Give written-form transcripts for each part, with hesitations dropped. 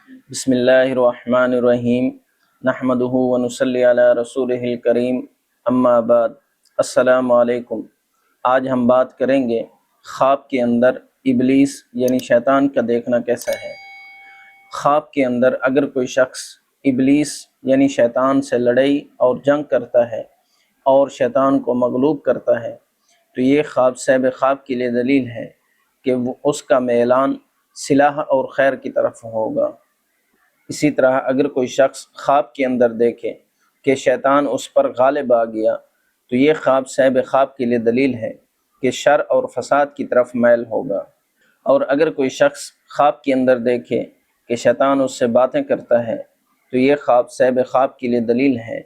بسم اللہ الرحمن الرحیم نحمدہ ونصلی علی رسولہ الکریم اما بعد السلام علیکم۔ آج ہم بات کریں گے خواب کے اندر ابلیس یعنی شیطان کا دیکھنا کیسا ہے۔ خواب کے اندر اگر کوئی شخص ابلیس یعنی شیطان سے لڑائی اور جنگ کرتا ہے اور شیطان کو مغلوب کرتا ہے تو یہ خواب صاحب خواب کے لیے دلیل ہے کہ وہ اس کا میلان صلاح اور خیر کی طرف ہوگا۔ اسی طرح اگر کوئی شخص خواب کے اندر دیکھے کہ شیطان اس پر غالب آ گیا تو یہ خواب صاحب خواب کے لیے دلیل ہے کہ شر اور فساد کی طرف میل ہوگا۔ اور اگر کوئی شخص خواب کے اندر دیکھے کہ شیطان اس سے باتیں کرتا ہے تو یہ خواب صاحب خواب کے لیے دلیل ہے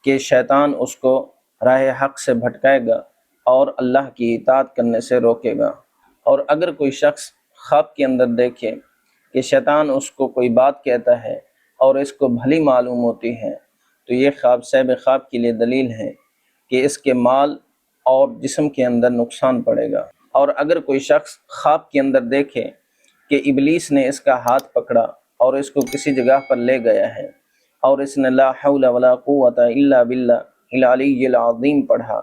کہ شیطان اس کو راہ حق سے بھٹکائے گا اور اللہ کی اطاعت کرنے سے روکے گا۔ اور اگر کوئی شخص خواب کے اندر دیکھے کہ شیطان اس کو کوئی بات کہتا ہے اور اس کو بھلی معلوم ہوتی ہے تو یہ خواب صاحب خواب کے لیے دلیل ہے کہ اس کے مال اور جسم کے اندر نقصان پڑے گا۔ اور اگر کوئی شخص خواب کے اندر دیکھے کہ ابلیس نے اس کا ہاتھ پکڑا اور اس کو کسی جگہ پر لے گیا ہے اور اس نے لا حول ولا قوت الا باللہ العلی العظیم پڑھا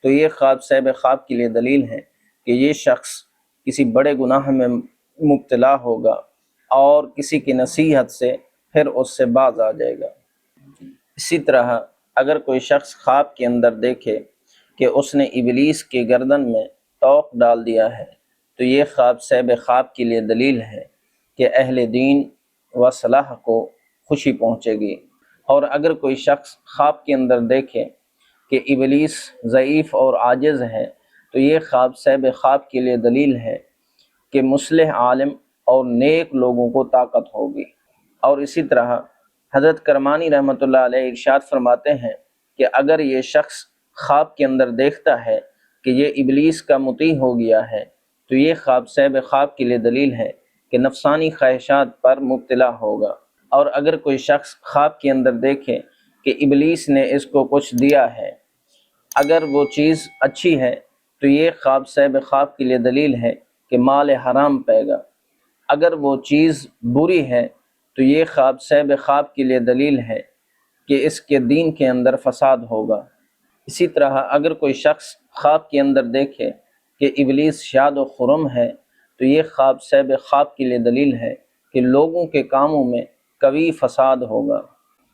تو یہ خواب صاحب خواب کے لیے دلیل ہے کہ یہ شخص کسی بڑے گناہ میں مبتلا ہوگا اور کسی کی نصیحت سے پھر اس سے باز آ جائے گا۔ اسی طرح اگر کوئی شخص خواب کے اندر دیکھے کہ اس نے ابلیس کے گردن میں توق ڈال دیا ہے تو یہ خواب صاحب خواب کے لیے دلیل ہے کہ اہل دین و صلاح کو خوشی پہنچے گی۔ اور اگر کوئی شخص خواب کے اندر دیکھے کہ ابلیس ضعیف اور عاجز ہے تو یہ خواب صاحب خواب کے لیے دلیل ہے کہ مصلح عالم اور نیک لوگوں کو طاقت ہوگی۔ اور اسی طرح حضرت کرمانی رحمۃ اللہ علیہ ارشاد فرماتے ہیں کہ اگر یہ شخص خواب کے اندر دیکھتا ہے کہ یہ ابلیس کا مطیع ہو گیا ہے تو یہ خواب صاحب خواب کے لیے دلیل ہے کہ نفسانی خواہشات پر مبتلا ہوگا۔ اور اگر کوئی شخص خواب کے اندر دیکھے کہ ابلیس نے اس کو کچھ دیا ہے، اگر وہ چیز اچھی ہے تو یہ خواب صاحب خواب کے لیے دلیل ہے کہ مال حرام پائے گا۔ اگر وہ چیز بری ہے تو یہ خواب صاحب خواب کے لیے دلیل ہے کہ اس کے دین کے اندر فساد ہوگا۔ اسی طرح اگر کوئی شخص خواب کے اندر دیکھے کہ ابلیس شاد و خرم ہے تو یہ خواب صاحب خواب کے لیے دلیل ہے کہ لوگوں کے کاموں میں قوی فساد ہوگا۔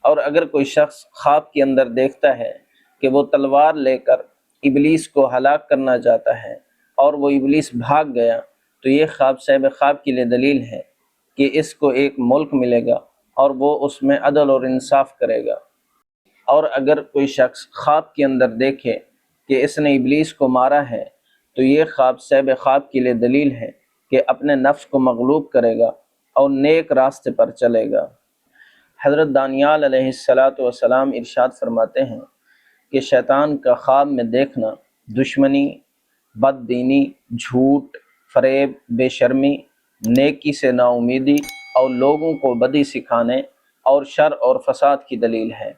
اور اگر کوئی شخص خواب کے اندر دیکھتا ہے کہ وہ تلوار لے کر ابلیس کو ہلاک کرنا چاہتا ہے اور وہ ابلیس بھاگ گیا تو یہ خواب صاحب خواب کے لیے دلیل ہے کہ اس کو ایک ملک ملے گا اور وہ اس میں عدل اور انصاف کرے گا۔ اور اگر کوئی شخص خواب کے اندر دیکھے کہ اس نے ابلیس کو مارا ہے تو یہ خواب صاحب خواب کے لیے دلیل ہے کہ اپنے نفس کو مغلوب کرے گا اور نیک راستے پر چلے گا۔ حضرت دانیال علیہ السلام ارشاد فرماتے ہیں کہ شیطان کا خواب میں دیکھنا دشمنی، بد دینی، جھوٹ، فریب، بے شرمی، نیکی سے نا امیدی اور لوگوں کو بدی سکھانے اور شر اور فساد کی دلیل ہے۔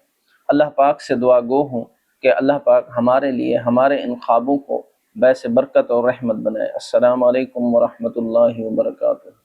اللہ پاک سے دعا گو ہوں کہ اللہ پاک ہمارے لیے ہمارے ان خوابوں کو باعث برکت اور رحمت بنائے۔ السلام علیکم ورحمۃ اللہ وبرکاتہ۔